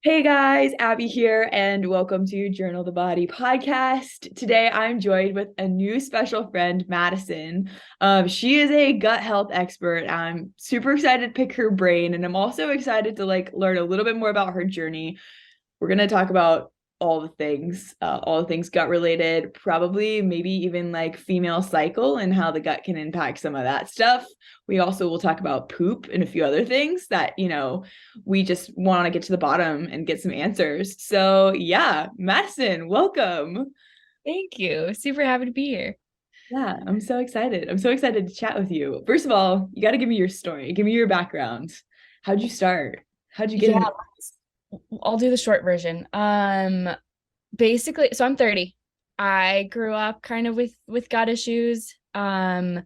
Hey guys, Abby here, and welcome to Journal the Body podcast. Today I'm joined with a new special friend, Madison. She is a gut health expert. I'm super excited to pick her brain, and I'm also excited to learn a little bit more about her journey. We're gonna talk about all the things gut related, probably maybe even like female cycle and how the gut can impact some of that stuff. We also will talk about poop and a few other things that, we just want to get to the bottom and get some answers. So yeah, Madison, welcome. Thank you. Super happy to be here. Yeah, I'm so excited. I'm so excited to chat with you. First of all, you got to give me your story. Give me your background. How'd you start? How'd you get Yeah, into I'll do the short version. Basically, so I'm 30. I grew up kind of with gut issues. And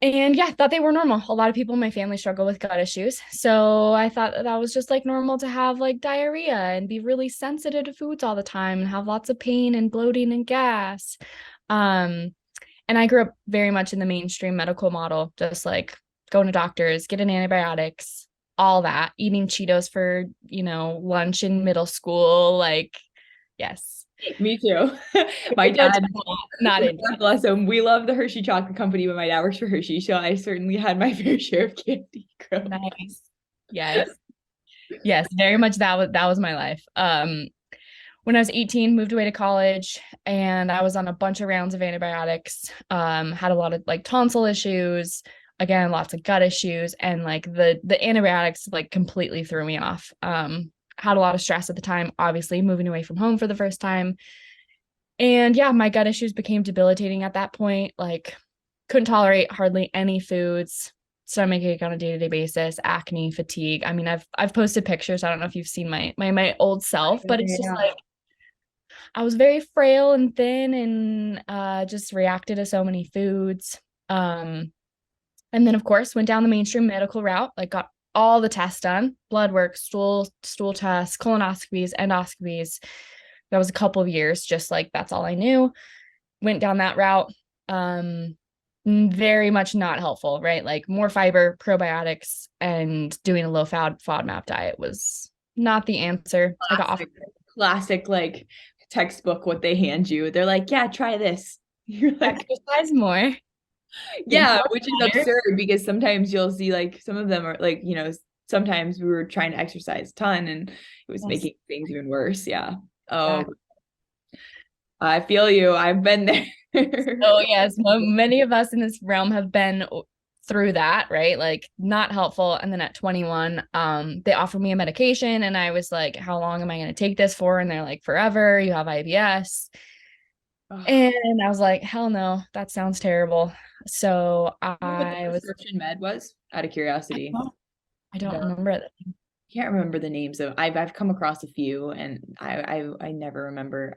yeah, thought they were normal. A lot of people in my family struggle with gut issues. So I thought that was just like normal to have like diarrhea and be really sensitive to foods all the time and have lots of pain and bloating and gas. Um, and I grew up very much in the mainstream medical model, just like going to doctors, getting antibiotics, all that, eating Cheetos for, lunch in middle school. Like, yes. Me too. My Good dad, not in. God bless him. We love the Hershey Chocolate Company, but my dad works for Hershey, so I certainly had my fair share of candy growing up. Nice. Yes. Yes, very much that was my life. When I was 18, moved away to college and I was on a bunch of rounds of antibiotics. Had a lot of like tonsil issues, again, lots of gut issues, and like the antibiotics like completely threw me off. Had a lot of stress at the time, obviously, moving away from home for the first time. And yeah, my gut issues became debilitating at that point. Like, couldn't tolerate hardly any foods, stomachache on a day-to-day basis, acne, fatigue. I mean, I've posted pictures. I don't know if you've seen my old self, but it's just Yeah. like I was very frail and thin and just reacted to so many foods. And then of course went down the mainstream medical route, like got all the tests done, blood work, stool tests, colonoscopies, endoscopies. That was a couple of years, just like that's all I knew. Went down that route. Very much not helpful, right? Like more fiber, probiotics, and doing a low FODMAP diet was not the answer. I got offered. Classic, like textbook, what they hand you. They're like, yeah, try this. You're like, Exercise more, drink yeah, more which is water. absurd because sometimes you'll see like some of them are like, sometimes we were trying to exercise a ton and it was Yes. making things even worse. Yeah. Oh, Exactly. I feel you. I've been there. So yes, many of us in this realm have been through that, right? Like not helpful. And then at 21, they offered me a medication and I was like, how long am I going to take this for? And they're like, forever, you have IBS. Oh, And I was like, hell no, that sounds terrible. So you know what the I was, prescription med was? Out of curiosity. I don't No. remember it. Can't remember the names of I've come across a few and I never remember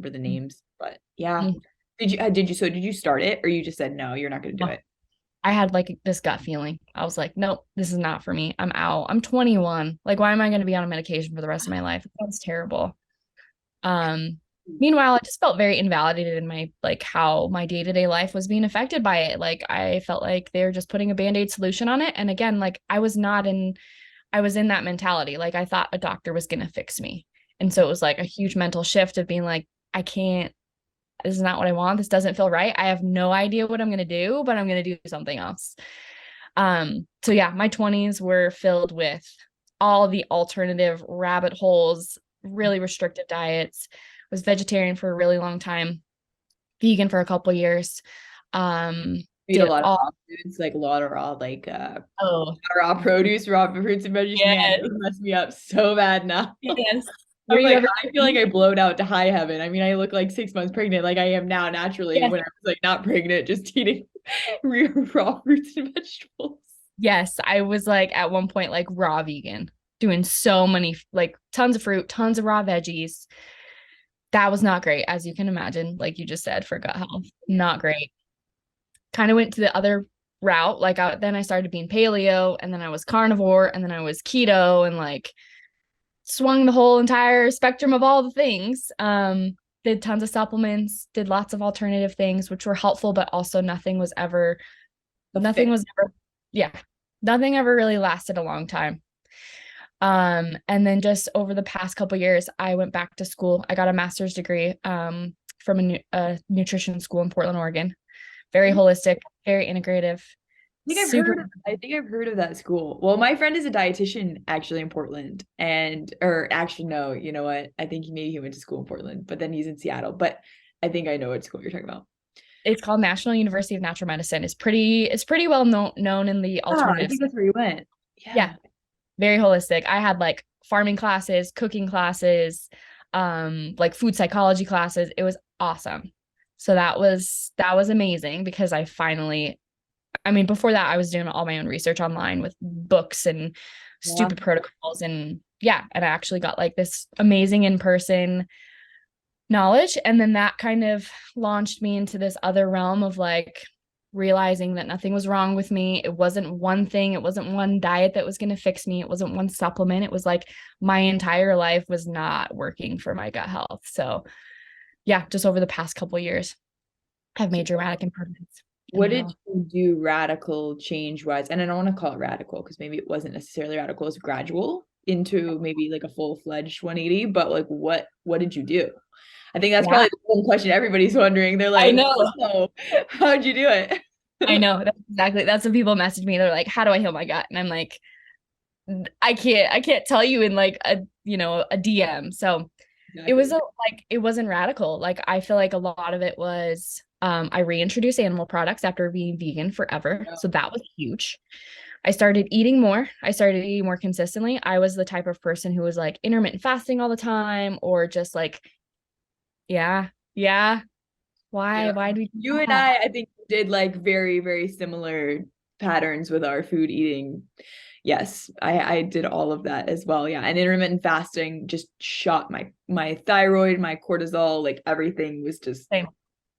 the names, but yeah. Did you start it or you just said no, you're not gonna do it? I had like this gut feeling. I was like, nope, this is not for me. I'm out. I'm 21. Like, why am I going to be on a medication for the rest of my life? It sounds terrible. Um, Meanwhile, I just felt very invalidated in my like how my day-to-day life was being affected by it. Like I felt like they were just putting a band-aid solution on it. And again, like I was in that mentality. Like I thought a doctor was gonna fix me. And so it was like a huge mental shift of being like, I can't, this is not what I want. This doesn't feel right. I have no idea what I'm gonna do, but I'm gonna do something else. So yeah, my 20s were filled with all the alternative rabbit holes, really restrictive diets, was vegetarian for a really long time, vegan for a couple years. Eat a Did lot of all raw foods, like a lot of raw, oh raw produce, raw fruits and veggies. Man, yes, it messed me up so bad now. yes. Were I'm you like, ever I feel like I blowed out to high heaven. I mean, I look like 6 months pregnant, like I am now naturally yes, when I was like not pregnant, just eating real raw fruits and vegetables. yes. I was like at one point like raw vegan, doing so many like tons of fruit, tons of raw veggies. That was not great, as you can imagine, like you just said, for gut health. Not great. Kind of went to the other route. Then I started being paleo, and then I was carnivore, and then I was keto, and like swung the whole entire spectrum of all the things. Did tons of supplements, did lots of alternative things, which were helpful, but also The nothing fix. was ever, yeah, nothing ever really lasted a long time. And then just over the past couple years, I went back to school. I got a master's degree from a nutrition school in Portland, Oregon. Very holistic, very integrative, super. I think I've heard of that school. Well, my friend is a dietitian actually in Portland and or actually no, you know what? I think maybe he went to school in Portland, but then he's in Seattle. But I think I know what school you're talking about. It's called National University of Natural Medicine. It's pretty well known in the Oh, I alternatives. think that's where you went. Yeah, Yeah. very holistic. I had like farming classes, cooking classes, like food psychology classes. It was awesome. So that was amazing because I mean, before that I was doing all my own research online with books and Yeah. stupid protocols, and yeah, and I actually got like this amazing in-person knowledge, and then that kind of launched me into this other realm of like realizing that nothing was wrong with me. It wasn't one thing, it wasn't one diet that was going to fix me, it wasn't one supplement. It was like my entire life was not working for my gut health. So yeah, just over the past couple years I've made dramatic improvements in What my did health. you do radical change wise? And I don't want to call it radical because maybe it wasn't necessarily radical, it was gradual into maybe like a full-fledged 180, but like what did you do? I think that's Yeah, probably the one question everybody's wondering. They're I like, know. oh, how'd you do it? I know. That's when people message me. They're like, how do I heal my gut? And I'm like, I can't tell you in like a DM. So it was Exactly. like it wasn't radical. Like I feel like a lot of it was I reintroduced animal products after being vegan forever. Yeah. So that was huge. I started eating more. I started eating more consistently. I was the type of person who was like intermittent fasting all the time, or just like, yeah, yeah. Yeah. Why do we do You and that? I think did like very, very similar patterns with our food eating. Yes, I did all of that as well. Yeah. And intermittent fasting just shot my thyroid, my cortisol, like everything was just Same.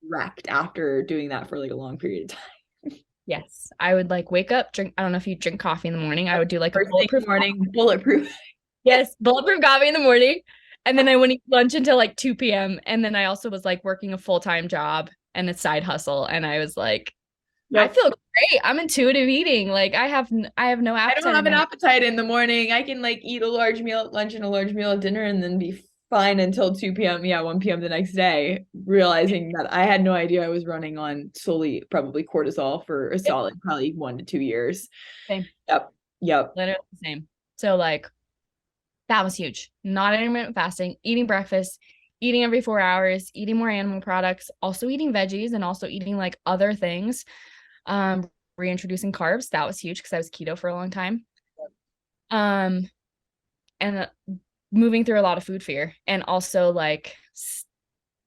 wrecked after doing that for like a long period of time. Yes. I would like wake up, drink. I don't know if you drink coffee in the morning. I would do like a First thing in bulletproof. the morning, bulletproof. Yes, bulletproof coffee in the morning. And then I wouldn't eat lunch until like 2 p.m. And then I also was like working a full-time job and a side hustle. And I was like, I Yep. feel great. I'm intuitive eating. Like I have no I don't appetite have in an the appetite in the morning. I can like eat a large meal at lunch and a large meal at dinner and then be fine until 2 p.m. Yeah, 1 p.m. the next day, realizing that I had no idea I was running on solely probably cortisol for a Yep, solid probably 1 to 2 years. same. Yep. Yep. Literally the same. So like that was huge. Not intermittent fasting, eating breakfast, eating every 4 hours, eating more animal products, also eating veggies and also eating like other things. Reintroducing carbs. That was huge because I was keto for a long time. Um, and moving through a lot of food fear, and also like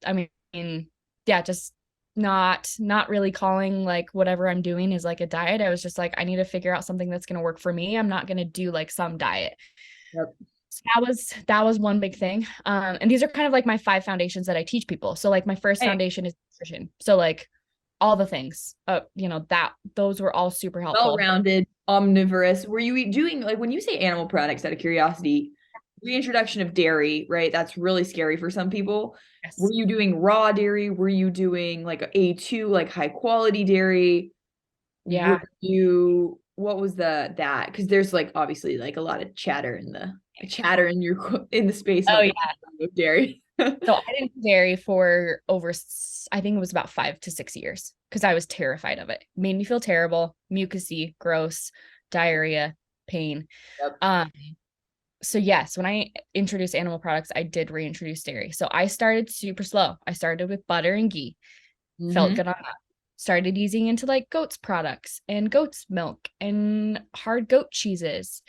I mean, yeah, just not really calling like whatever I'm doing is like a diet. I was just like, I need to figure out something that's going to work for me. I'm not going to do like some diet. Yep. So that was one big thing. And these are kind of like my 5 foundations that I teach people. So like my first Hey, foundation is nutrition. So like all the things, that those were all super helpful. well-rounded, omnivorous. Were you doing like when you say animal products out of curiosity, reintroduction of dairy, right? That's really scary for some people. Were Yes. you doing raw dairy? Were you doing like A2, like high quality dairy? Were Yeah. you what was that? Because there's like obviously like a lot of chatter in your in the space Oh of yeah. dairy. So I didn't do dairy for I think it was about 5 to 6 years because I was terrified of it. Made me feel terrible, mucousy, gross, diarrhea, pain. Yep. Um, so yes, when I introduced animal products, I did reintroduce dairy. So I started super slow. I started with butter and ghee. Felt Mm-hmm. good on that. Started easing into like goat's products and goat's milk and hard goat cheeses.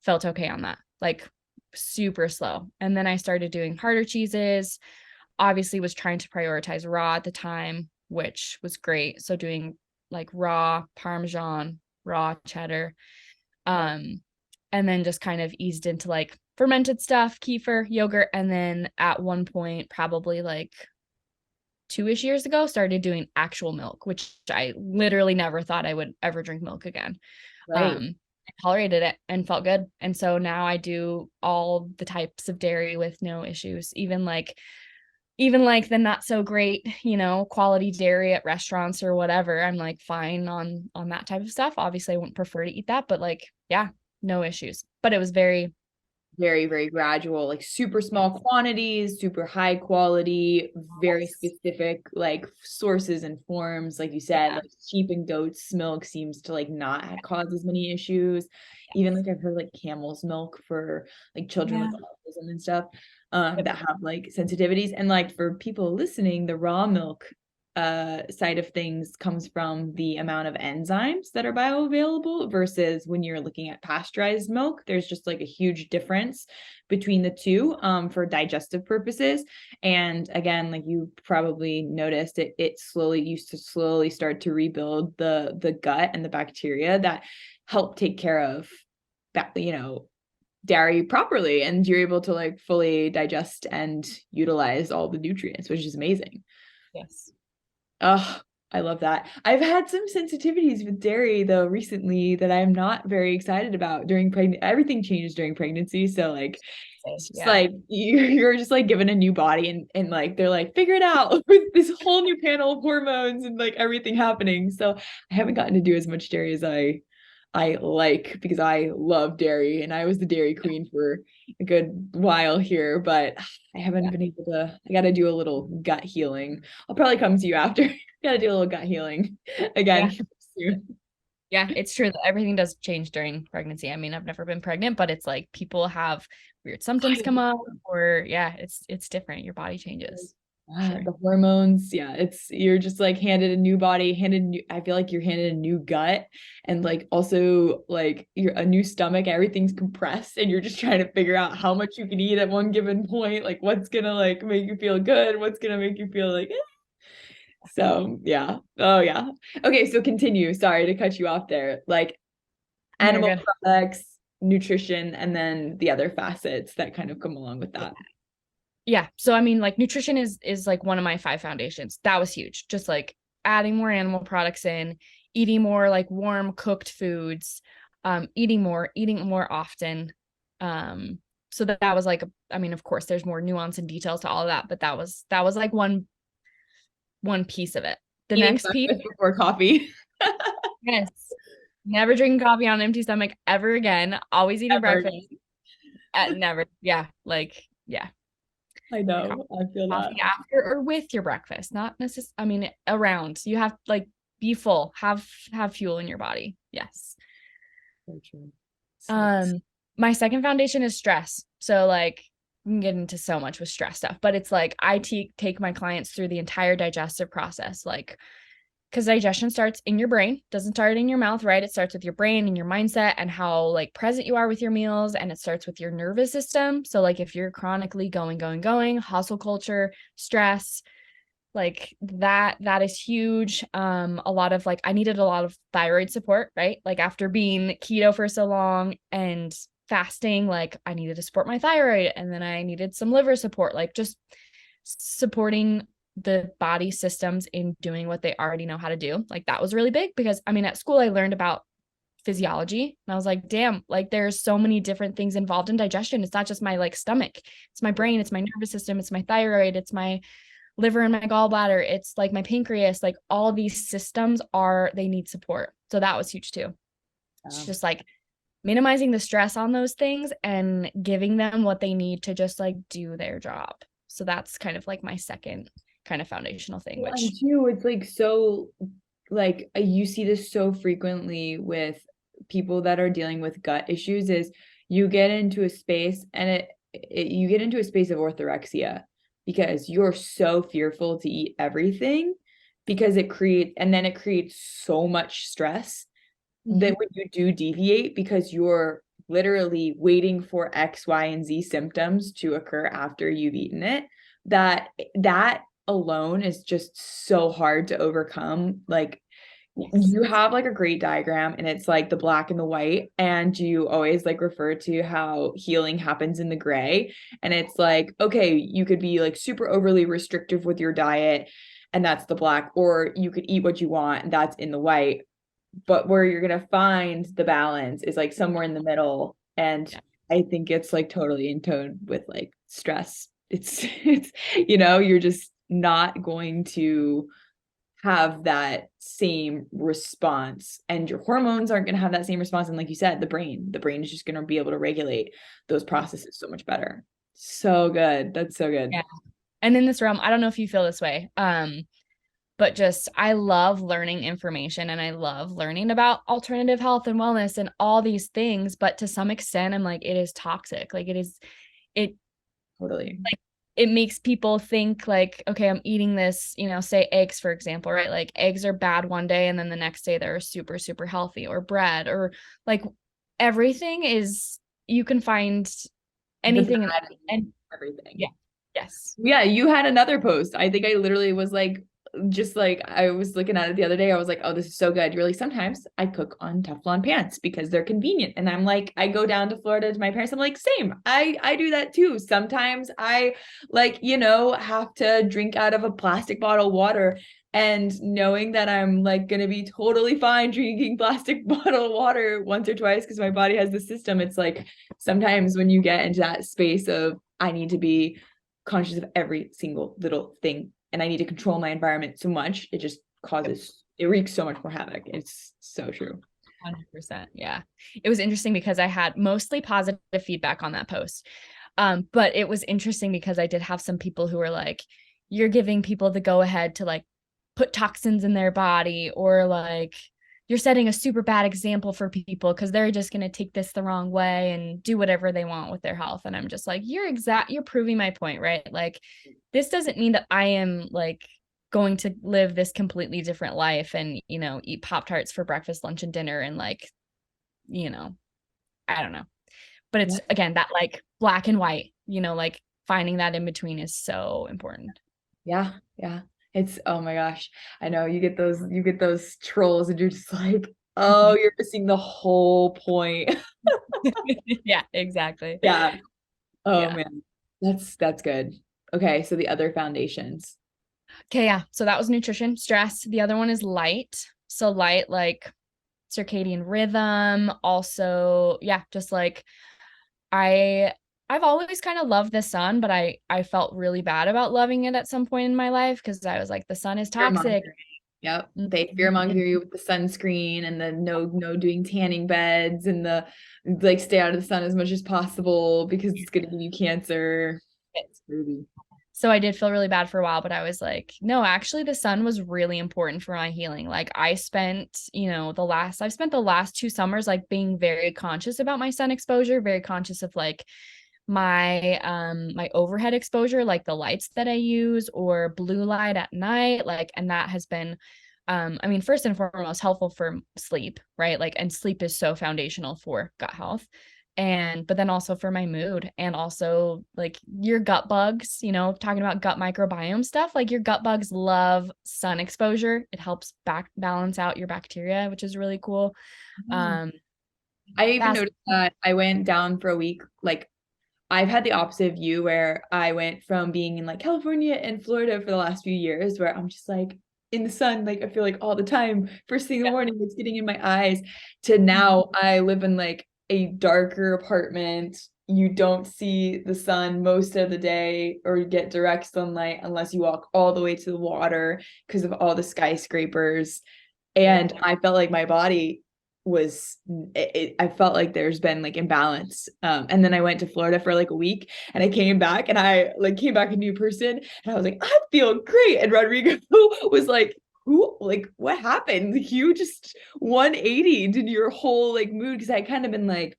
Felt okay on that. Like super slow. And then I started doing harder cheeses. Obviously was trying to prioritize raw at the time, which was great. So doing like raw parmesan, raw cheddar. Um and then just kind of eased into like fermented stuff, kefir, yogurt, and then at one point probably like 2-ish years ago started doing actual milk, which I literally never thought I would ever drink milk again. Right. I tolerated it and felt good. And so now I do all the types of dairy with no issues, even like the not so great, quality dairy at restaurants or whatever. I'm like fine on that type of stuff. Obviously I wouldn't prefer to eat that, but like yeah, no issues. But it was very very, very gradual, like super small quantities, super high quality, very specific like sources and forms. Like you said, like sheep and goats milk seems to like not cause as many issues. Even like I've heard like camel's milk for like children with autism and stuff, that have like sensitivities. And like for people listening, the raw milk side of things comes from the amount of enzymes that are bioavailable versus when you're looking at pasteurized milk. There's just like a huge difference between the two, for digestive purposes. And again, like you probably noticed, it slowly used to slowly start to rebuild the gut and the bacteria that help take care of that, dairy properly, and you're able to like fully digest and utilize all the nutrients, which is amazing. Yes. Oh, I love that. I've had some sensitivities with dairy though recently that I'm not very excited about during pregnancy. Everything changes during pregnancy. So like it's just like you're just like given a new body, and like they're like, figure it out with this whole new panel of hormones and like everything happening. So I haven't gotten to do as much dairy as I like, because I love dairy and I was the dairy queen for a good while here, but I haven't been able to. I got to do a little gut healing. I'll probably come to you after. Got to do a little gut healing again soon. Yeah, it's true that everything does change during pregnancy. I mean, I've never been pregnant, but it's like people have weird symptoms come up, or it's different. Your body changes. Sure. The hormones, you're just like handed a new body, I feel like you're handed a new gut, and like also like you're a new stomach. Everything's compressed and you're just trying to figure out how much you can eat at one given point, like what's gonna like make you feel good, what's gonna make you feel like So yeah. Oh yeah. Okay, so continue. Sorry to cut you off there. Like animal products, nutrition, and then the other facets that kind of come along with that. Yeah. So I mean, like nutrition is like one of my 5 foundations. That was huge. Just like adding more animal products in, eating more like warm cooked foods, eating more often. So that was like, I mean, of course, there's more nuance and details to all of that, but that was like one piece of it. The Eating next piece before coffee. Yes. Never drinking coffee on an empty stomach ever again. Always eating breakfast. Never. Yeah. Like, yeah. I know. I feel that. Coffee after or with your breakfast. Not necessarily, I mean, around. You have like be full, have fuel in your body. Yes. Very true. My second foundation is stress. So like we can get into so much with stress stuff, but it's like I take my clients through the entire digestive process, like because digestion starts in your brain, doesn't start in your mouth, right? It starts with your brain and your mindset and how like present you are with your meals, and it starts with your nervous system. So like if you're chronically going, hustle culture, stress, like that is huge. A lot of like I needed a lot of thyroid support, right? Like after being keto for so long and fasting, like I needed to support my thyroid, and then I needed some liver support, like just supporting the body systems in doing what they already know how to do. Like that was really big because I mean, at school I learned about physiology and I was like, damn, like there's so many different things involved in digestion. It's not just my like stomach, it's my brain, it's my nervous system, it's my thyroid, it's my liver and my gallbladder, it's like my pancreas, like all these systems they need support. So that was huge too. Just like minimizing the stress on those things and giving them what they need to just like do their job. So that's kind of like my second kind of foundational thing, which too, it's like so like you see this so frequently with people that are dealing with gut issues, is you get into a space and you get into a space of orthorexia because you're so fearful to eat everything, because it creates so much stress that when you do deviate, because you're literally waiting for X, Y, and Z symptoms to occur after you've eaten it, that alone is just so hard to overcome. Like you have like a great diagram and it's like the black and the white, and you always like refer to how healing happens in the gray, and it's like, okay, you could be like super overly restrictive with your diet and that's the black, or you could eat what you want and that's in the white, but where you're going to find the balance is like somewhere in the middle. And I think it's like totally in tone with like stress. It's you're just not going to have that same response, and your hormones aren't going to have that same response. And like you said, the brain is just going to be able to regulate those processes so much better. So good. That's so good. Yeah. And in this realm, I don't know if you feel this way. But just I love learning information and I love learning about alternative health and wellness and all these things. But to some extent, I'm like, it is toxic. Like it Totally. like it makes people think like, okay, I'm eating this, say eggs, for example, right? Like eggs are bad one day and then the next day they're super, super healthy, or bread, or like everything is, you can find anything and Everything. yeah. Yes. Yeah, you had another post. I think I literally was like, just like I was looking at it the other day. I was like, oh, this is so good. You're like, sometimes I cook on Teflon pans because they're convenient. And I'm like, I go down to Florida to my parents. I'm like, same. I do that too. Sometimes I like, have to drink out of a plastic bottle water. And knowing that I'm like gonna be totally fine drinking plastic bottle water once or twice because my body has the system. It's like sometimes when you get into that space of I need to be conscious of every single little thing and I need to control my environment so much, it just it wreaks so much more havoc. It's so true. 100%. Yeah. It was interesting because I had mostly positive feedback on that post. But it was interesting because I did have some people who were like, you're giving people the go ahead to like put toxins in their body, or like you're setting a super bad example for people because they're just going to take this the wrong way and do whatever they want with their health. And I'm just like, you're proving my point, right? Like, this doesn't mean that I am like going to live this completely different life and, eat Pop-Tarts for breakfast, lunch, and dinner. And like, I don't know. But it's again, that like black and white, like finding that in between is so important. Yeah. Yeah. It's, oh my gosh. I know you get those trolls and you're just like, oh, you're missing the whole point. Yeah, exactly. Yeah. Oh Yeah. man. That's good. Okay. So the other foundations. Okay. Yeah. So that was nutrition, stress. The other one is light. So light, like circadian rhythm. Also, yeah, just like I've always kind of loved the sun, but I felt really bad about loving it at some point in my life because I was like, the sun is Fear toxic. mongering. Yep. They fear Mhm. monger you with the sunscreen and the no doing tanning beds and the like stay out of the sun as much as possible because it's gonna give you cancer. It's crazy. So I did feel really bad for a while, but I was like, no, actually the sun was really important for my healing. Like I've spent the last 2 summers like being very conscious about my sun exposure, very conscious of like my overhead exposure, like the lights that I use, or blue light at night, like, and that has been I mean, first and foremost helpful for sleep, right? Like, and sleep is so foundational for gut health. But then also for my mood, and also like your gut bugs, talking about gut microbiome stuff, like your gut bugs love sun exposure. It helps balance out your bacteria, which is really cool. Mm. Um, I even that's noticed that I went down for a week. Like I've had the opposite of you where I went from being in like California and Florida for the last few years where I'm just like in the sun, like I feel like all the time, first thing in the morning, it's getting in my eyes, to now I live in like a darker apartment. You don't see the sun most of the day or get direct sunlight unless you walk all the way to the water because of all the skyscrapers. And I felt like my body I felt like there's been like imbalance. And then I went to Florida for like a week and I came back and I like came back a new person and I was like, I feel great. And Rodrigo was like, who, like, what happened? You just 180 did your whole like mood. Cause I kind of been like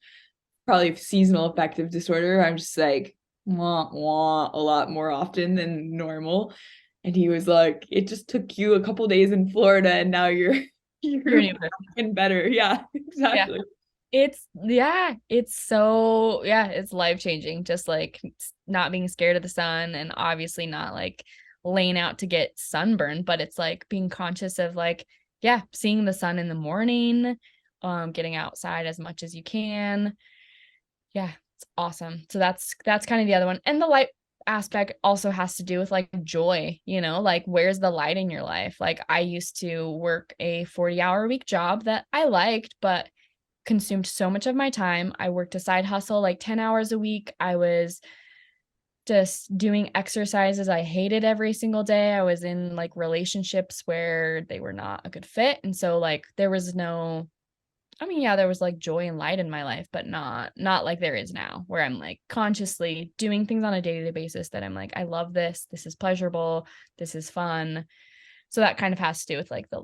probably seasonal affective disorder. I'm just like, wah, wah, a lot more often than normal. And he was like, it just took you a couple days in Florida and now you're your you're new person. fucking better. Yeah, Yeah. exactly. It's life changing. Just like not being scared of the sun, and obviously not like laying out to get sunburned, but it's like being conscious of like, yeah, seeing the sun in the morning, getting outside as much as you can. Yeah, it's awesome. So that's kind of the other one. And the light aspect also has to do with like joy, like where's the light in your life? Like I used to work a 40-hour week job that I liked, but consumed so much of my time. I worked a side hustle like 10 hours a week. I was just doing exercises I hated every single day. I was in like relationships where they were not a good fit. And so like there was no, I mean, yeah, there was like joy and light in my life, but not like there is now, where I'm like consciously doing things on a day-to-day basis that I'm like, I love this. This is pleasurable. This is fun. So that kind of has to do with like the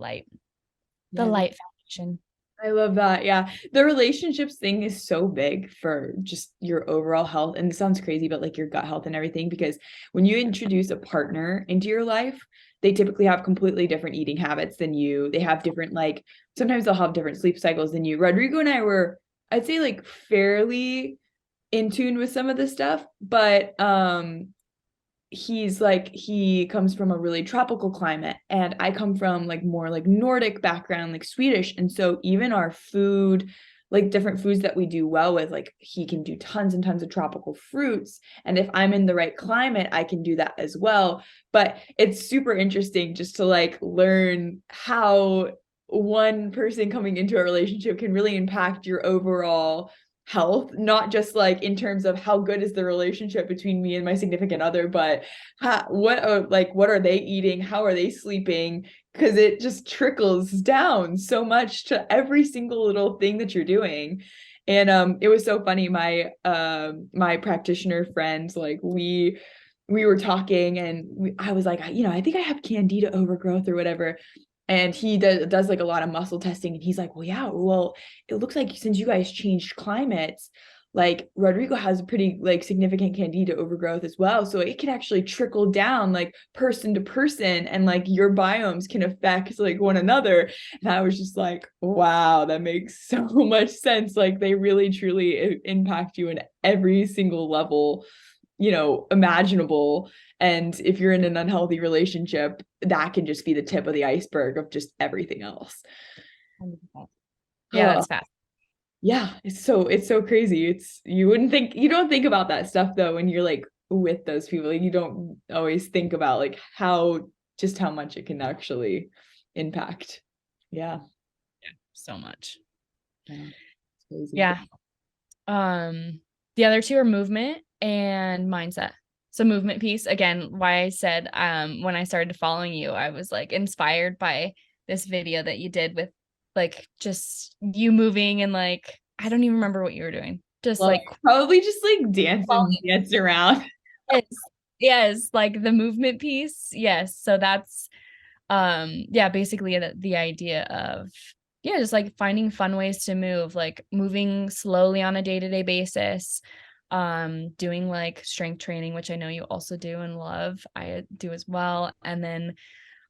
Yeah, light foundation. I love that. Yeah. The relationships thing is so big for just your overall health. And it sounds crazy, but like your gut health and everything, because when you introduce a partner into your life, they typically have completely different eating habits than you. They have different, like, sometimes they'll have different sleep cycles than you. Rodrigo and I were, I'd say, like fairly in tune with some of this stuff, but he comes from a really tropical climate, and I come from like more like Nordic background, like Swedish. And so even our food, like different foods that we do well with, like he can do tons and tons of tropical fruits, and if I'm in the right climate I can do that as well. But it's super interesting just to like learn how one person coming into a relationship can really impact your overall health, not just like in terms of how good is the relationship between me and my significant other, but what are they eating, how are they sleeping, because it just trickles down so much to every single little thing that you're doing. And it was so funny, my practitioner friends, like we were talking, and I was like, I think I have candida overgrowth or whatever. And he does like a lot of muscle testing, and he's like, well, yeah, well, it looks like since you guys changed climates, like Rodrigo has a pretty like significant candida overgrowth as well, so it can actually trickle down like person to person, and like your biomes can affect like one another. And I was just like, wow, that makes so much sense. Like they really truly impact you in every single level, imaginable. And if you're in an unhealthy relationship, that can just be the tip of the iceberg of just everything else. 100%. Yeah, that's fast. Yeah, it's so crazy. You don't think about that stuff though when you're like with those people. Like, you don't always think about like how much it can actually impact. Yeah. So much. Yeah. It's crazy. Yeah. The other two are movement and mindset. So movement piece, again, why I said when I started following you, I was like inspired by this video that you did with like just you moving, and like I don't even remember what you were doing. Just Well, like probably just like dance around. yes, yes, like the movement piece. Yes. So that's yeah, basically the idea of yeah, just like finding fun ways to move, like moving slowly on a day-to-day basis, doing like strength training, which I know you also do and love. I do as well. And then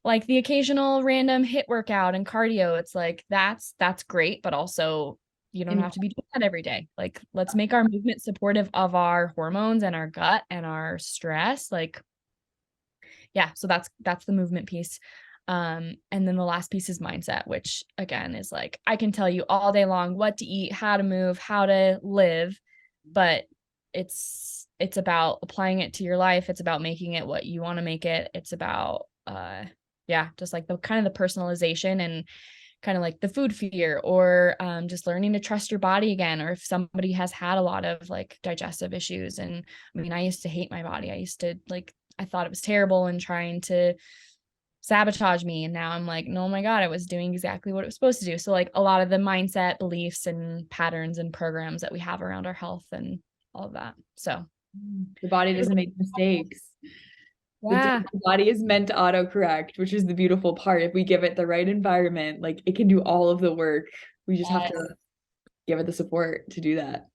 like the occasional random hit workout and cardio. It's like that's great, but also you don't have to be doing that every day. Like let's make our movement supportive of our hormones and our gut and our stress. Like yeah, so that's the movement piece. And then the last piece is mindset, which again is like I can tell you all day long what to eat, how to move, how to live, but it's about applying it to your life. It's about making it what you want to make it. It's about yeah, just like the kind of the personalization and kind of like the food fear, or just learning to trust your body again, or if somebody has had a lot of like digestive issues. And I mean, I used to hate my body. I used to like I thought it was terrible and trying to sabotage me. And now I'm like, no, my God, I was doing exactly what it was supposed to do. So like a lot of the mindset, beliefs, and patterns and programs that we have around our health and all of that. So the body doesn't make mistakes. yeah. The body is meant to autocorrect, which is the beautiful part. If we give it the right environment, like it can do all of the work. We just have to give it the support to do that.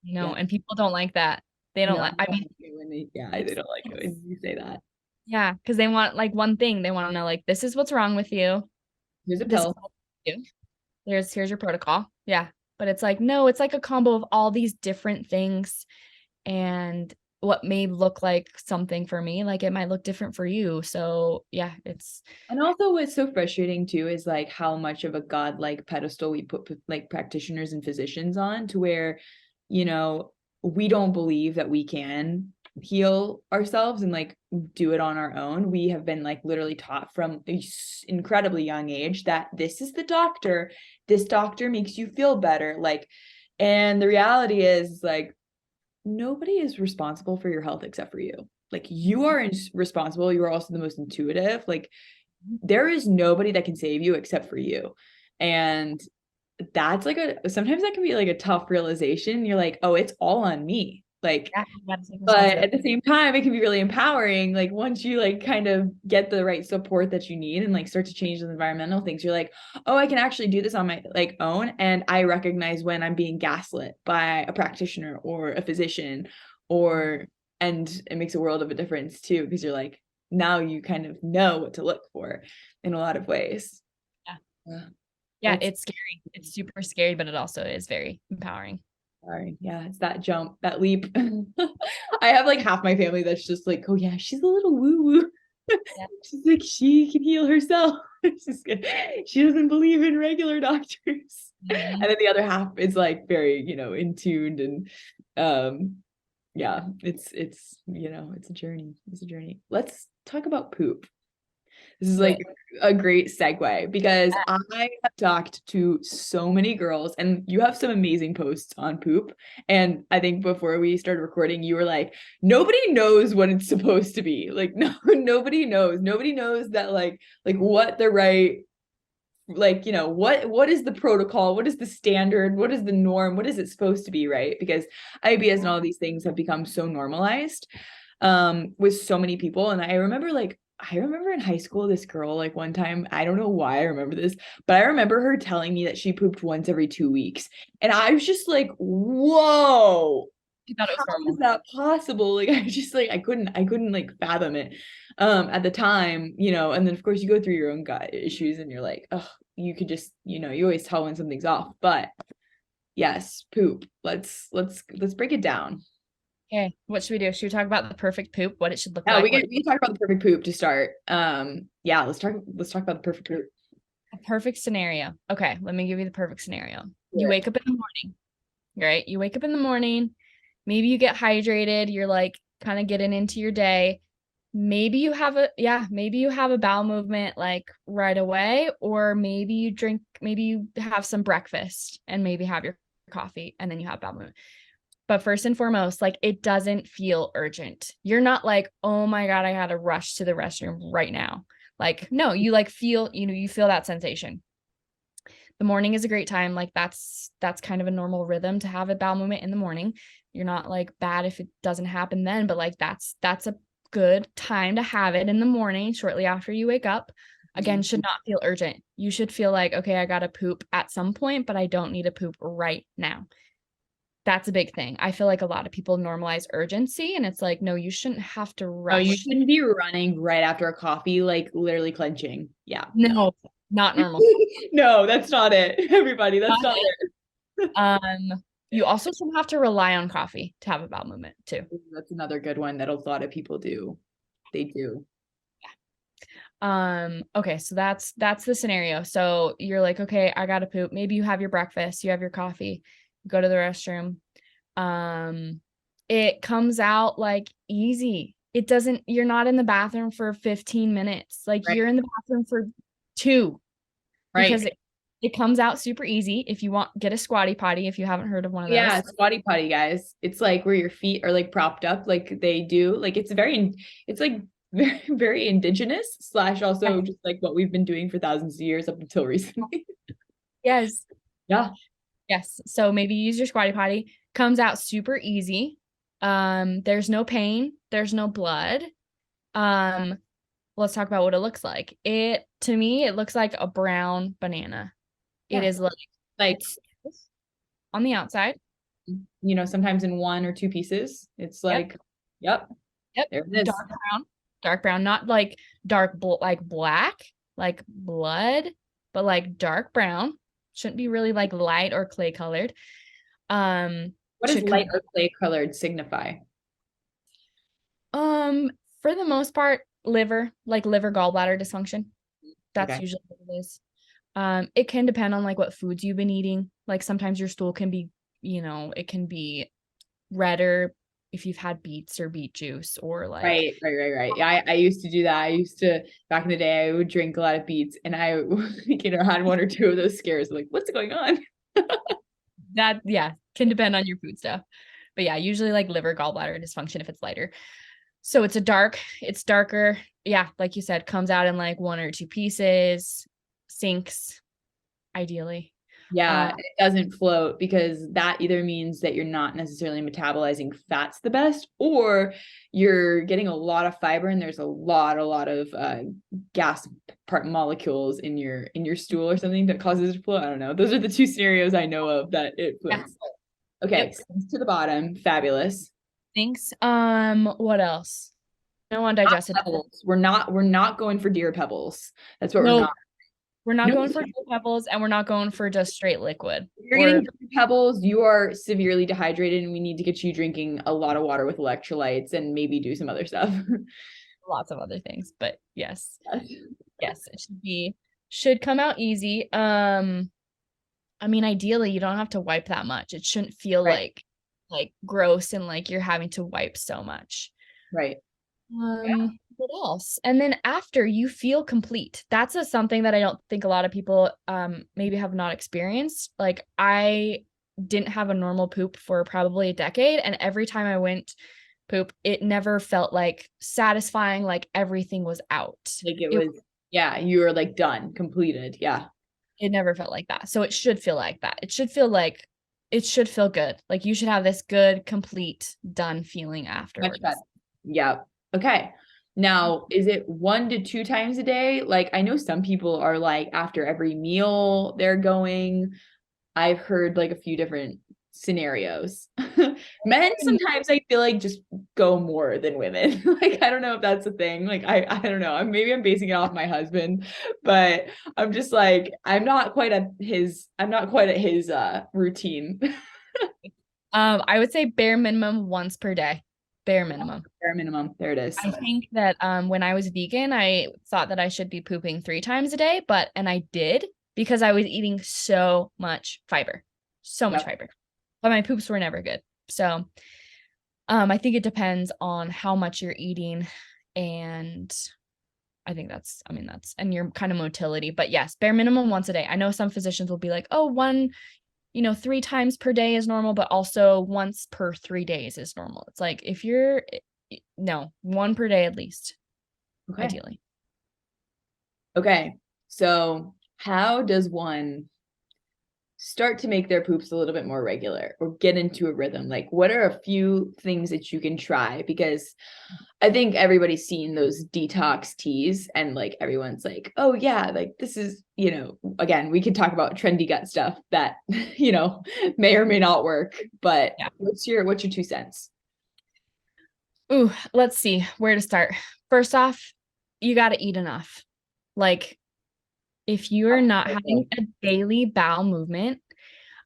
No, Yeah. and people don't like that. They don't No, like, I mean, they don't like it when you say that. yeah, because they want like one thing. They want to know like, this is what's wrong with you. Here's a This is pill. what you do. Here's your protocol. Yeah. But it's like, no, it's like a combo of all these different things. And what may look like something for me, like it might look different for you. So yeah, it's And also what's so frustrating too is like how much of a godlike pedestal we put like practitioners and physicians on, to where, you know, we don't believe that we can heal ourselves and like do it on our own. We have been like literally taught from a incredibly young age that this is the doctor, this doctor makes you feel better. Like, and the reality is like nobody is responsible for your health except for you. Like you are responsible. You are also the most intuitive. Like there is nobody that can save you except for you. And that's like sometimes that can be like a tough realization. You're like, oh, it's all on me. Like, Yeah, you gotta take but at responsibility. the same time, it can be really empowering. Like once you like kind of get the right support that you need and like start to change the environmental things, you're like, oh, I can actually do this on my like own. And I recognize when I'm being gaslit by a practitioner or a physician or, and it makes a world of a difference too, because you're like, now you kind of know what to look for in a lot of ways. Yeah. Yeah. Yeah, That's it's scary. It's super scary, but it also is very empowering. sorry. Yeah, it's that jump, that leap. I have like half my family that's just like, oh yeah, she's a little woo-woo. Yeah. She's like, she can heal herself. She doesn't believe in regular doctors. And Mhm. then the other half is like very, in tuned and yeah, it's it's a journey. It's a journey. Let's talk about poop. This is Do like it. a great segue because I have talked to so many girls and you have some amazing posts on poop. And I think before we started recording, you were like, nobody knows what it's supposed to be. Like, no, nobody knows. Nobody knows that like what the right like what is the protocol, what is the standard, what is the norm, what is it supposed to be, right? Because IBS and all these things have become so normalized with so many people. And I remember in high school this girl like one time, I don't know why I remember this, but I remember her telling me that she pooped once every 2 weeks, and I was just like, whoa, You thought it was how is normal. that possible? Like I just like I couldn't like fathom it at the time, and then of course you go through your own gut issues and you're like, oh, you could just, you always tell when something's off. But yes, poop. Let's break it down. Okay, what should we do? Should we talk about the perfect poop, what it should look Yeah, like, we can talk about the perfect poop to start. Yeah, let's talk about the perfect poop. a perfect scenario? Okay, let me give you the perfect scenario. You Sure. wake up in the morning, right? You wake up in the morning, maybe you get hydrated, you're like kind of getting into your day. Maybe you have a bowel movement like right away, or maybe you have some breakfast and maybe have your coffee and then you have bowel movement. But first and foremost, like it doesn't feel urgent. You're not like, oh my God, I had to rush to the restroom right now. Like, no, you like feel, you feel that sensation. The morning is a great time. Like that's kind of a normal rhythm to have a bowel movement in the morning. You're not like bad if it doesn't happen then, but like that's a good time to have it in the morning shortly after you wake up. Again, should not feel urgent. You should feel like, okay, I gotta poop at some point, but I don't need to poop right now. That's a big thing. I feel like a lot of people normalize urgency and it's like, no, you shouldn't have to Oh, you rush. shouldn't be running right after a coffee, like literally clenching. Yeah, no. No, not normal. No, that's not it. Everybody, that's Not not it. You also shouldn't have to rely on coffee to have a bowel movement too. it. That's another good one that a lot of people do. They do. Okay, so that's the scenario. So you're like, okay, I gotta poop. Maybe you have your breakfast, you have your coffee, go to the restroom. It comes out like easy. It doesn't, you're not in the bathroom for 15 minutes. Like Right. you're in the bathroom for 2 Right. because it comes out super easy. If you want, get a squatty potty if you haven't heard of one of Yeah, those. squatty potty, guys. It's like where your feet are like propped up, like they do. Like it's like very, very indigenous slash also just like what we've been doing for thousands of years up until recently. Yes. Yeah. Yes. So maybe use your squatty potty. Comes out super easy. There's no pain, there's no blood. Um, let's talk about what it looks like. To me, it looks like a brown banana. It Yeah. is like Like, it's on the outside. sometimes in one or two pieces. It's Yep. like, yep, Yep. there it is. Dark brown, not like like black, like blood, but like dark brown. Shouldn't be really like light or clay colored. Um, What does should come light or clay colored signify? For the most part, liver gallbladder dysfunction. That's Okay. usually what it is. It can depend on like what foods you've been eating. Like sometimes your stool can be, it can be redder if you've had beets or beet juice or like Right. Yeah, I used to do that. I used to back in the day. I would drink a lot of beets, and I, had one or two of those scares. Like, what's going on? that. Yeah, can depend on your food stuff. But yeah, usually like liver, gallbladder dysfunction if it's lighter. So it's darker. Yeah, like you said, comes out in like 1 or 2 pieces, sinks, ideally. Yeah, it doesn't float because that either means that you're not necessarily metabolizing fats the best, or you're getting a lot of fiber and there's a lot of gas part molecules in your stool or something that causes it to float. I don't know. Those are the two scenarios I know of that it floats. Yeah. Okay, sinks to the bottom, fabulous. Sinks. What else? No on digestive. We're not going for deer pebbles. That's what we're No, not. we're not going for pebbles, and we're not going for just straight liquid. If you're getting pebbles, you are severely dehydrated, and we need to get you drinking a lot of water with electrolytes and maybe do some other stuff. Lots of other things, but yes. Yes, it should come out easy. I mean, ideally, you don't have to wipe that much. It shouldn't feel like gross and like you're having to wipe so much. Right. What else? And then after you feel complete. That's something that I don't think a lot of people maybe have not experienced. Like I didn't have a normal poop for probably a decade, and every time I went poop, it never felt like satisfying, like everything was out. Like it was, yeah, you were like done, completed. Yeah. It never felt like that. So it should feel like that. It should feel good. Like you should have this good, complete, done feeling afterwards. Yeah. Okay. Now, is it 1 to 2 times a day? Like I know some people are like after every meal they're going. I've heard like a few different scenarios. Men sometimes I feel like just go more than women. Like I don't know if that's a thing. Like I don't know. Maybe I'm basing it off my husband, but I'm just like I'm not quite at his routine. I would say bare minimum once per day. Bare minimum. Bare minimum. There it is. I think that when I was vegan, I thought that I should be pooping 3 times a day, and I did because I was eating so much fiber. So much fiber. But my poops were never good. So I think it depends on how much you're eating, and I think that's and your kind of motility. But yes, bare minimum once a day. I know some physicians will be like, oh, 3 times per day is normal, but also once per 3 days is normal. It's like if you're no, 1 per day at least, ideally. Okay. So how does one start to make their poops a little bit more regular or get into a rhythm? Like what are a few things that you can try? Because I think everybody's seen those detox teas and like everyone's like, oh yeah, like this is, again, we could talk about trendy gut stuff that, may or may not work, but what's your 2 cents? Ooh, let's see where to start. First off, you got to eat enough. Like if you're not having a daily bowel movement,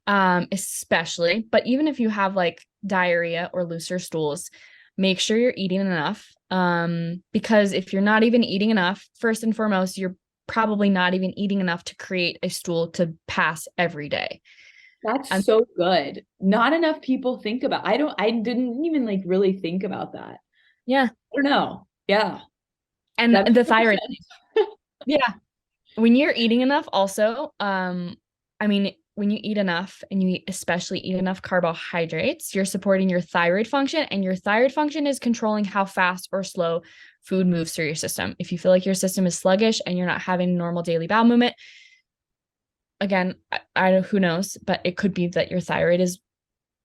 especially, but even if you have like diarrhea or looser stools, make sure you're eating enough. Because if you're not even eating enough, first and foremost, you're probably not even eating enough to create a stool to pass every day. That's so good. Not enough people think about. I didn't even like really think about that. Yeah. I don't know. Yeah. And the thyroid. Yeah. When you're eating enough also, when you eat enough and you especially eat enough carbohydrates, you're supporting your thyroid function, and your thyroid function is controlling how fast or slow food moves through your system. If you feel like your system is sluggish and you're not having normal daily bowel movement, again, who knows, but it could be that your thyroid is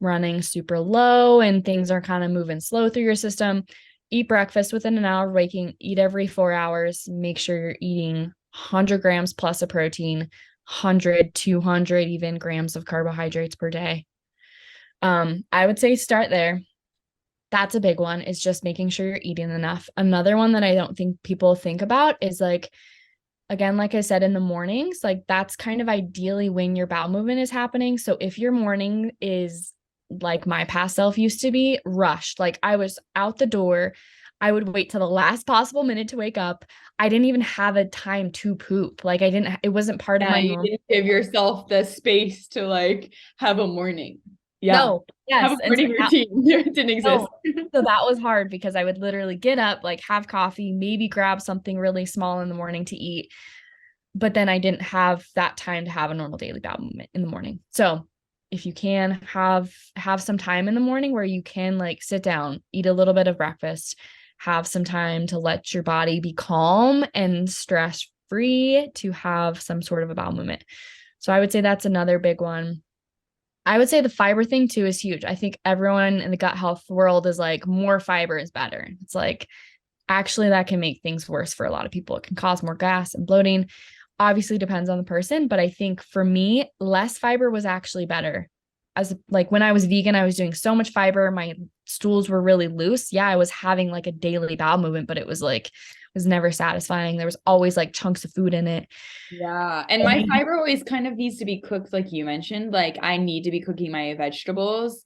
running super low and things are kind of moving slow through your system. Eat breakfast within an hour of waking, eat every 4 hours, make sure you're eating 100 grams plus of protein, 100, 200 even grams of carbohydrates per day. I would say start there. That's a big one, is just making sure you're eating enough. Another one that I don't think people think about is like, again, like I said, in the mornings, like that's kind of ideally when your bowel movement is happening. So if your morning is like my past self used to be, rushed, like I was out the door, I would wait till the last possible minute to wake up. I didn't even have a time to poop. Like it wasn't part of my normal. You didn't give yourself the space to like have a morning. Yeah. No, yes. Have a morning routine. It didn't exist. So that was hard because I would literally get up, like have coffee, maybe grab something really small in the morning to eat. But then I didn't have that time to have a normal daily bowel movement in the morning. So if you can have some time in the morning where you can like sit down, eat a little bit of breakfast, have some time to let your body be calm and stress free to have some sort of a bowel movement. So I would say that's another big one. I would say the fiber thing too is huge. I think everyone in the gut health world is like more fiber is better. It's like actually that can make things worse for a lot of people. It can cause more gas and bloating. Obviously depends on the person, but I think for me, less fiber was actually better. As like when I was vegan, I was doing so much fiber. My stools were really loose. Yeah, I was having like a daily bowel movement, but it was like, it was never satisfying. There was always like chunks of food in it. Yeah. And my fiber always kind of needs to be cooked, like you mentioned. Like I need to be cooking my vegetables.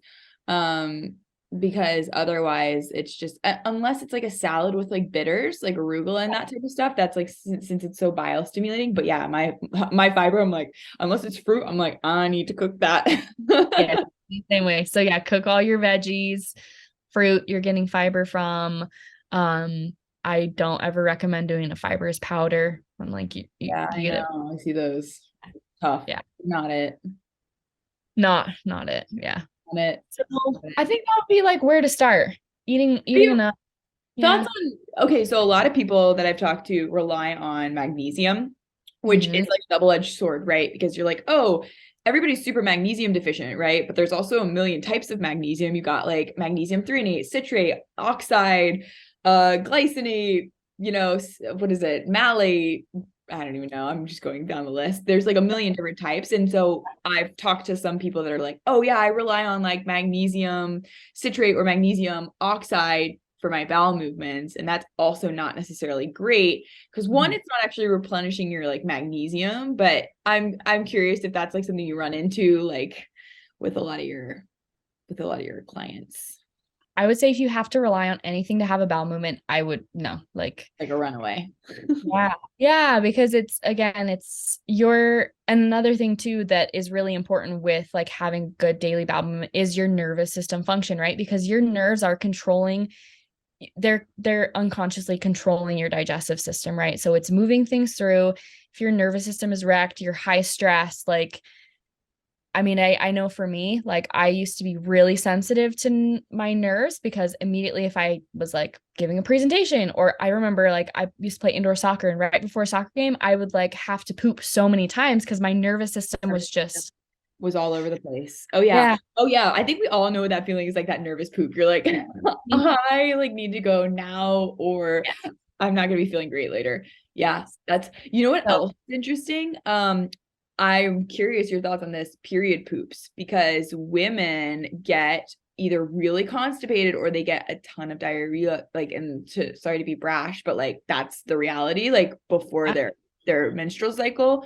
Um, because otherwise it's just unless it's like a salad with like bitters, like arugula and that type of stuff, that's like since it's so biostimulating. But yeah, my fiber, I'm like, unless it's fruit, I'm like, I need to cook that. Yeah, same way. So yeah, cook all your veggies, fruit you're getting fiber from. I don't ever recommend doing a fibrous powder. I'm like you Yeah, I get it. know. I see those. Tough. Yeah, Not it. not it. Yeah. Not it. So Not it. I think that would be like where to start. Eating enough. Thoughts Yeah. on, okay, so a lot of people that I've talked to rely on magnesium, which is Hmm. like a double-edged sword, right? Because you're like, oh, everybody's super magnesium deficient, right? But there's also a million types of magnesium. You got like magnesium threonate, citrate, oxide, glycinate, what is it? Malate. I don't even know. I'm just going down the list. There's like a million different types. And so I've talked to some people that are like, oh yeah, I rely on like magnesium citrate or magnesium oxide for my bowel movements, and that's also not necessarily great because one, it's not actually replenishing your like magnesium. But I'm curious if that's like something you run into like with a lot of your clients, I would say if you have to rely on anything to have a bowel movement, I would no, like like a runaway. yeah. Yeah, because it's again, it's your another thing too that is really important with like having good daily bowel movement is your nervous system function, right? Because your nerves are controlling they're unconsciously controlling your digestive system, right? So it's moving things through. If your nervous system is wrecked, you're high stress, like I mean, I know for me, like I used to be really sensitive to my nerves because immediately if I was like giving a presentation or I remember like I used to play indoor soccer and right before a soccer game, I would like have to poop so many times because my nervous system was just Was all over the place. Oh yeah. yeah. Oh yeah. I think we all know what that feeling is, like that nervous poop. You're like, I like need to go now or I'm not gonna be feeling great later. Yeah, that's you know what So else is interesting? I'm curious your thoughts on this period poops because women get either really constipated or they get a ton of diarrhea, like and sorry to be brash, but like that's the reality, like before their menstrual cycle.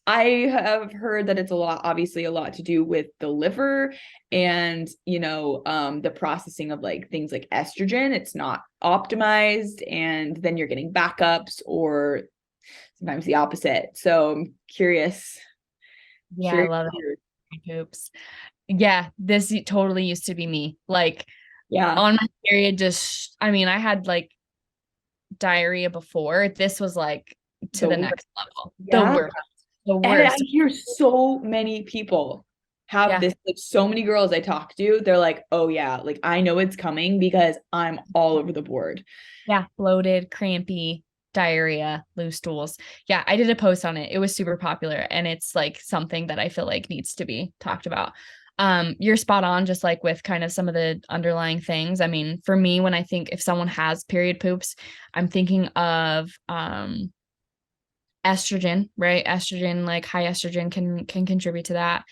I have heard that it's obviously a lot to do with the liver and, the processing of like things like estrogen. It's not optimized, and then you're getting backups or sometimes the opposite. So I'm curious. yeah, I Curious. love it. Poops. Yeah, this totally used to be me. Like Yeah. on my period, just I mean, I had like diarrhea before. This was like to The the worst. next level. The Yeah. worst. The And I worst. hear so many people have Yeah. this, like so many girls I talk to, they're like, oh yeah, like I know it's coming because I'm all over the board. Yeah. Bloated, crampy, diarrhea, loose stools. Yeah. I did a post on it. It was super popular. And it's like something that I feel like needs to be talked about. You're spot on, just like with kind of some of the underlying things. I mean, for me, when I think if someone has period poops, I'm thinking of estrogen, right? Estrogen, like high estrogen can contribute to that.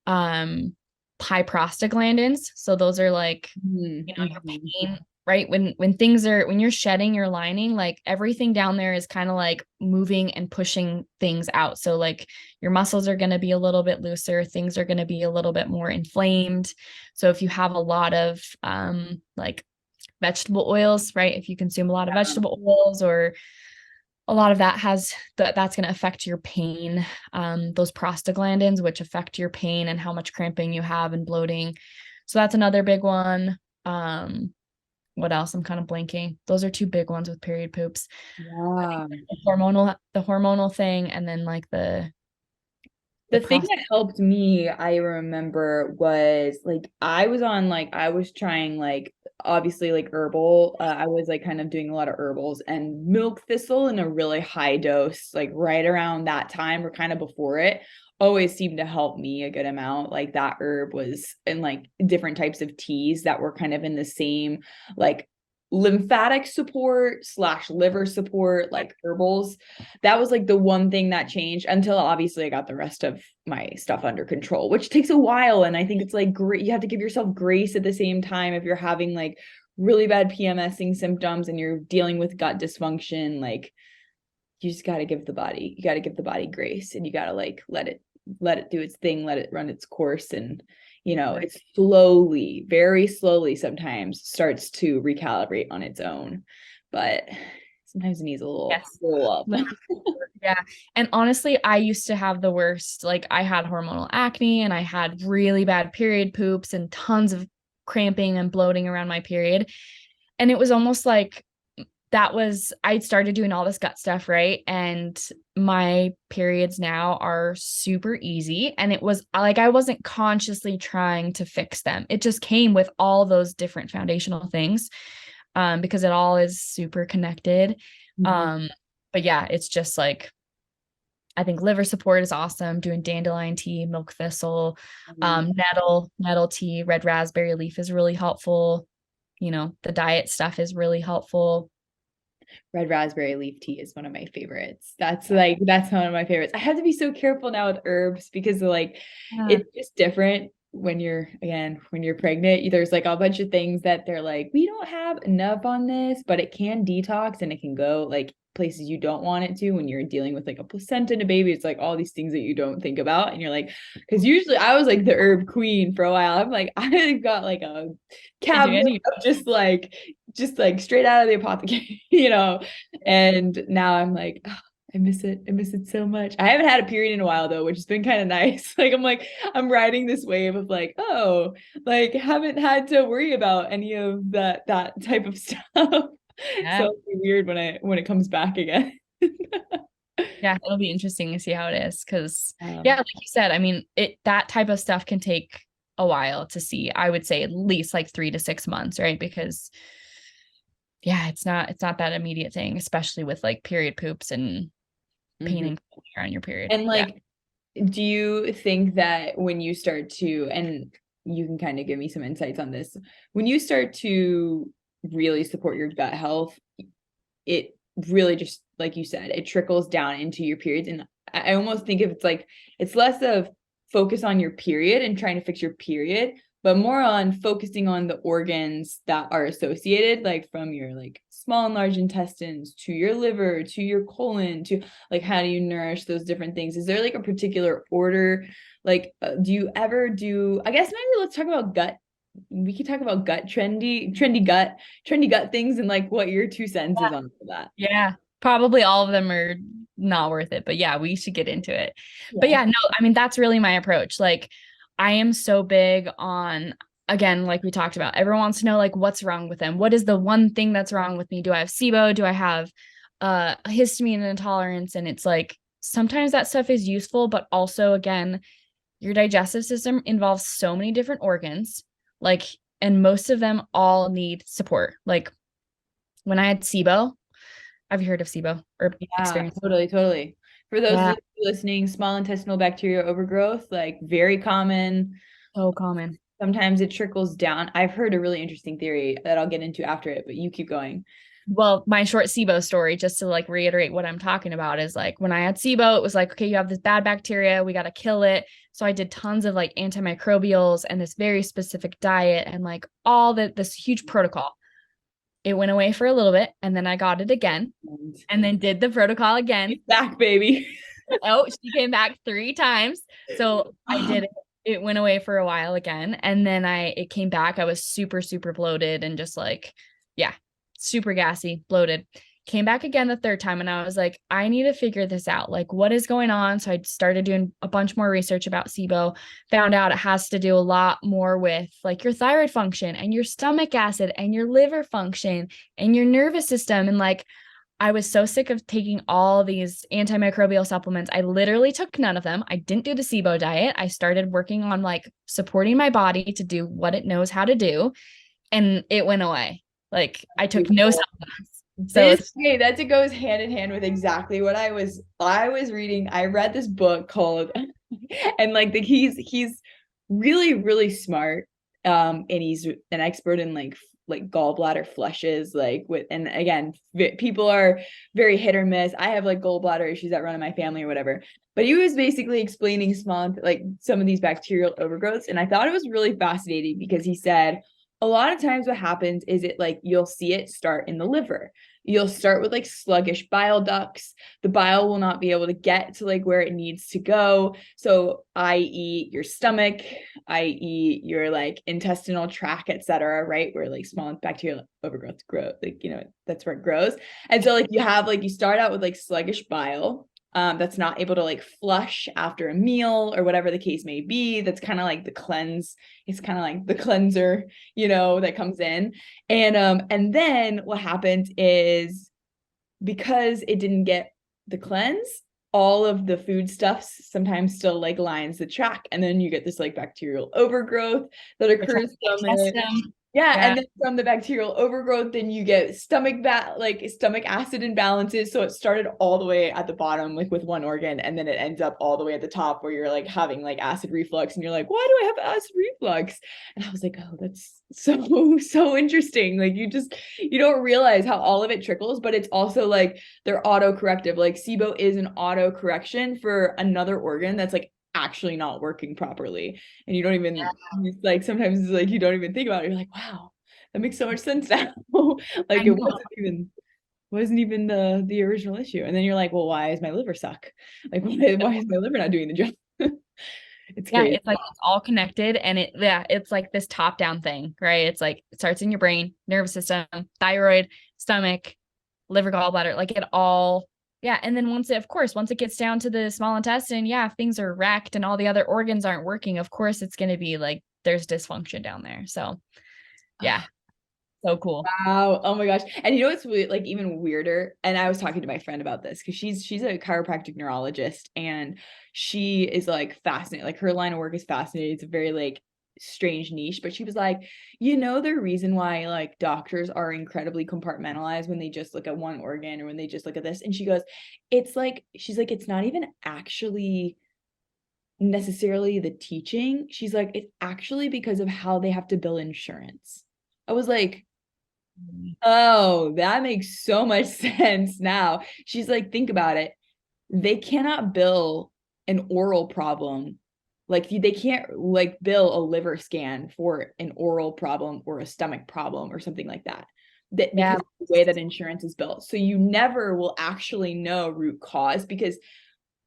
Um, high prostaglandins. So those are like, your Mm-hmm. pain, right? When things are when you're shedding your lining, like everything down there is kind of like moving and pushing things out. So like your muscles are going to be a little bit looser, things are going to be a little bit more inflamed. So if you have a lot of like vegetable oils, right? If you consume a lot of vegetable oils or a lot of that that's going to affect your pain, those prostaglandins which affect your pain and how much cramping you have and bloating. So that's another big one. What else? I'm kind of blanking. Those are two big ones with period poops. Yeah. The hormonal thing and then like The thing that helped me, I remember, was like I was on like I was trying like obviously like herbal. I was like kind of doing a lot of herbals and milk thistle in a really high dose, like right around that time or kind of before it, always seemed to help me a good amount. Like that herb was in like different types of teas that were kind of in the same like lymphatic support slash liver support, like herbals. That was like the one thing that changed until obviously I got the rest of my stuff under control, which takes a while. And I think it's like great. You have to give yourself grace at the same time if you're having like really bad PMSing symptoms and you're dealing with gut dysfunction. Like you just got to give the body, you got to give the body grace, and you got to like let it do its thing, let it run its course. And it slowly, very slowly sometimes starts to recalibrate on its own, but sometimes it needs a little Yes. roll up. Yeah. And honestly, I used to have the worst. Like, I had hormonal acne and I had really bad period poops and tons of cramping and bloating around my period. And it was almost like I started doing all this gut stuff, right? And my periods now are super easy. And it was like, I wasn't consciously trying to fix them. It just came with all those different foundational things, because it all is super connected. But yeah, it's just like, I think liver support is awesome. Doing dandelion tea, milk thistle, nettle tea, red raspberry leaf is really helpful. The diet stuff is really helpful. Red raspberry leaf tea is one of my favorites. That's one of my favorites. I have to be so careful now with herbs because like it's just different when you're pregnant. There's like a bunch of things that they're like, we don't have enough on this, but it can detox and it can go like places you don't want it to when you're dealing with like a placenta and a baby. It's like all these things that you don't think about. And you're like, because usually I was like the herb queen for a while. I'm like, I've got like a cabinet of just like straight out of the apothecary, and now I'm like, oh, I miss it so much. I haven't had a period in a while though, which has been kind of nice. Like I'm riding this wave of like, oh, like haven't had to worry about any of that type of stuff. Yeah. So it'll be weird when it comes back again. Yeah, it'll be interesting to see how it is. Cause yeah, like you said, I mean, that type of stuff can take a while to see. I would say at least like 3 to 6 months, right? Because yeah, it's not that immediate thing, especially with like period poops and pain and on your period. And like, do you think that when you start to, and you can kind of give me some insights on this, when you start to really support your gut health, it really just, like you said, it trickles down into your periods. And I almost think if it's like, it's less of focus on your period and trying to fix your period, but more on focusing on the organs that are associated, like from your like small and large intestines to your liver, to your colon, to like, how do you nourish those different things? Is there like a particular order? Like, do you ever do, I guess maybe let's talk about gut. We could talk about trendy gut things, and like what your 2 cents is on that. Yeah, probably all of them are not worth it, but yeah, we should get into it. But yeah, no, I mean, that's really my approach. Like, I am so big on, again, like we talked about, everyone wants to know like what's wrong with them. What is the one thing that's wrong with me? Do I have SIBO? Do I have a histamine intolerance? And it's like sometimes that stuff is useful, but also again, your digestive system involves so many different organs, like, and most of them all need support. Like when I had SIBO, have you heard of SIBO or experience? Totally. For those listening, small intestinal bacterial overgrowth, like very common. So common. Sometimes it trickles down. I've heard a really interesting theory that I'll get into after it, but you keep going. Well, my short SIBO story, just to like reiterate what I'm talking about, is like when I had SIBO, it was like, okay, you have this bad bacteria, we got to kill it. So I did tons of like antimicrobials and this very specific diet and like this huge protocol. It went away for a little bit and then I got it again and then did the protocol again. It's back, baby. Oh, she came back 3 times. So I did it. It went away for a while again. And then it came back. I was super, super bloated and just like, yeah, super gassy, bloated. Came back again the 3rd time. And I was like, I need to figure this out. Like, what is going on? So I started doing a bunch more research about SIBO, found out it has to do a lot more with like your thyroid function and your stomach acid and your liver function and your nervous system. And like, I was so sick of taking all these antimicrobial supplements. I literally took none of them. I didn't do the SIBO diet. I started working on like supporting my body to do what it knows how to do, and it went away. Like I took no supplements. So This okay, that's it goes hand in hand with exactly what I was reading. I read this book called and like he's really really smart, and he's an expert in like gallbladder flushes, like with, and again people are very hit or miss. I have like gallbladder issues that run in my family or whatever, but he was basically explaining like some of these bacterial overgrowths, and I thought it was really fascinating because he said a lot of times what happens is it like you'll see it start in the liver. You'll start with like sluggish bile ducts. The bile will not be able to get to like where it needs to go. So, i.e., your stomach, i.e., your like intestinal tract, etc., right? Where like small bacterial overgrowth grow, like, that's where it grows. And so, like, you start out with like sluggish bile, that's not able to like flush after a meal or whatever the case may be. That's kind of like the cleanse. It's kind of like the cleanser, that comes in. And then what happens is because it didn't get the cleanse, all of the foodstuffs sometimes still like lines the track, and then you get this like bacterial overgrowth that occurs from it. Yeah, yeah. and then from the bacterial overgrowth, then you get stomach acid imbalances. So it started all the way at the bottom, like with one organ, and then it ends up all the way at the top where you're like having like acid reflux, and you're like, why do I have acid reflux? And I was like, oh, that's so interesting. Like you don't realize how all of it trickles, but it's also like they're autocorrective. Like SIBO is an autocorrection for another organ that's like actually not working properly, and you don't even like sometimes it's like you don't even think about it. You're like, wow, that makes so much sense now. Like it wasn't even the original issue, and then you're like, well, why is my liver suck? Like why is my liver not doing the job? It's Yeah, crazy. it's like it's all connected, and it's like this top-down thing, right? It's like it starts in your brain, nervous system, thyroid, stomach, liver, gallbladder, like it all. Yeah, and then once it gets down to the small intestine, yeah, if things are wrecked and all the other organs aren't working, of course it's going to be like there's dysfunction down there. So, yeah, so cool. Wow. Oh my gosh. And it's like even weirder. And I was talking to my friend about this because she's a chiropractic neurologist, and she is like fascinated. Like her line of work is fascinating. It's a very like strange niche, but she was like, the reason why like doctors are incredibly compartmentalized when they just look at one organ or when they just look at this. And she goes, she's like, it's not even actually necessarily the teaching. She's like, it's actually because of how they have to bill insurance. I was like, oh, that makes so much sense now. She's like, think about it. They cannot bill an oral problem. Like they can't like bill a liver scan for an oral problem or a stomach problem or something like that. Because of the way that insurance is built. So you never will actually know root cause because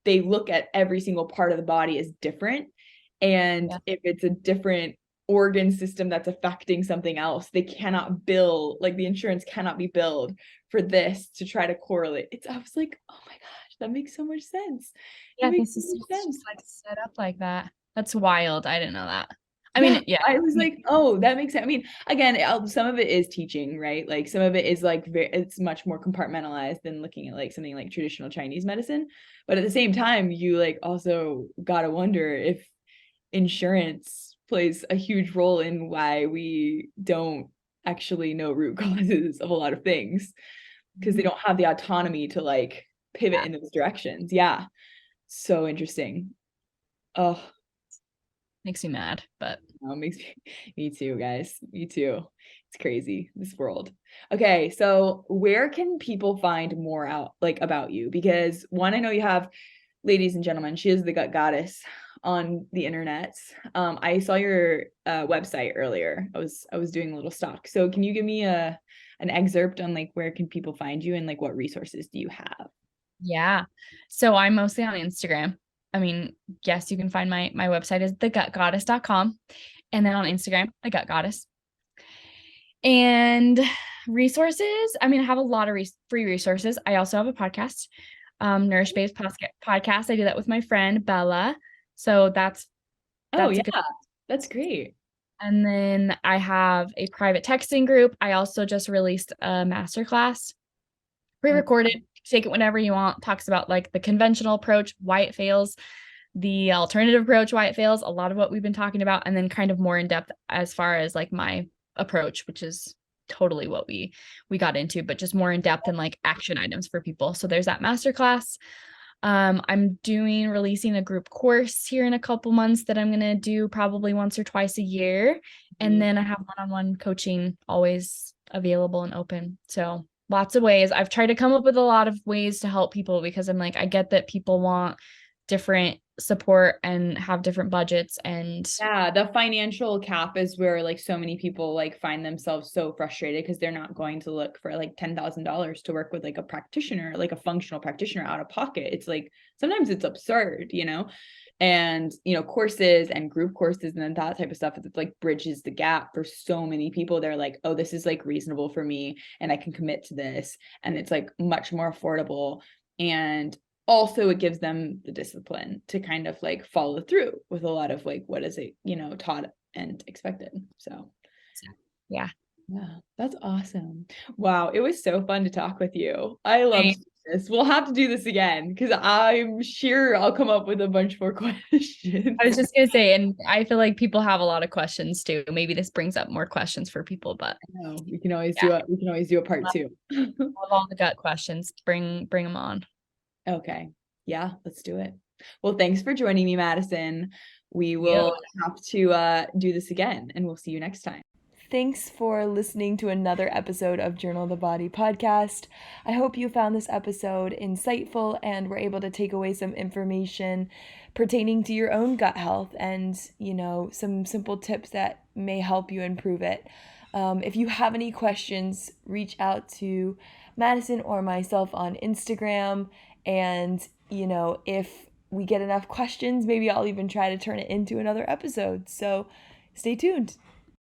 they look at every single part of the body as different. And if it's a different organ system that's affecting something else, they cannot bill, like the insurance cannot be billed for this to try to correlate. I was like, oh my gosh, that makes so much sense. Yeah, this is just like set up like that. That's wild. I didn't know that. I mean, yeah. I was like, oh, that makes sense. I mean, again, some of it is teaching, right? Like some of it is like it's much more compartmentalized than looking at like something like traditional Chinese medicine. But at the same time, you like also gotta wonder if insurance plays a huge role in why we don't actually know root causes of a lot of things because they don't have the autonomy to like pivot in those directions. Yeah. So interesting. Oh, Makes me mad, but makes me too, guys. Me too. It's crazy, this world. Okay, so where can people find more out like about you? Because one, I know you have, ladies and gentlemen, she is the gut goddess on the internet. I saw your website earlier. I was doing a little stalk. So can you give me an excerpt on like where can people find you and like what resources do you have? yeah. So I'm mostly on Instagram. I mean, yes, you can find my website is thegutgoddess.com, and then on Instagram, the gut goddess. And resources, I mean, I have a lot of free resources. I also have a podcast, Nourish Babes podcast. I do that with my friend Bella. So that's yeah, that's great. And then I have a private texting group. I also just released a masterclass pre-recorded, take it whenever you want, talks about like the conventional approach, why it fails, the alternative approach, why it fails, a lot of what we've been talking about, and then kind of more in depth as far as like my approach, which is totally what we got into, but just more in depth and like action items for people. So there's that masterclass. I'm releasing a group course here in a couple months that I'm going to do probably once or twice a year. And then I have one-on-one coaching always available and open. So lots of ways. I've tried to come up with a lot of ways to help people because I'm like, I get that people want different support and have different budgets and Yeah, the financial cap is where like so many people like find themselves so frustrated because they're not going to look for like $10,000 to work with like a practitioner, like a functional practitioner out of pocket. It's like sometimes it's absurd, you know? And courses and group courses and that type of stuff, it's like bridges the gap for so many people. They're like, oh, this is like reasonable for me and I can commit to this, and it's like much more affordable. And also it gives them the discipline to kind of like follow through with a lot of like what is it taught and expected. So yeah, that's awesome. Wow, it was so fun to talk with you. I love this. We'll have to do this again because I'm sure I'll come up with a bunch more questions. I was just gonna say, and I feel like people have a lot of questions too. Maybe this brings up more questions for people, but no, we can always do it. We can always do a part two. Love all the gut questions. Bring them on. Okay. Yeah, let's do it. Well, thanks for joining me, Madison. We will have to do this again, and we'll see you next time. Thanks for listening to another episode of Journal the Body podcast. I hope you found this episode insightful and were able to take away some information pertaining to your own gut health and, some simple tips that may help you improve it. If you have any questions, reach out to Madison or myself on Instagram. And, if we get enough questions, maybe I'll even try to turn it into another episode. So stay tuned.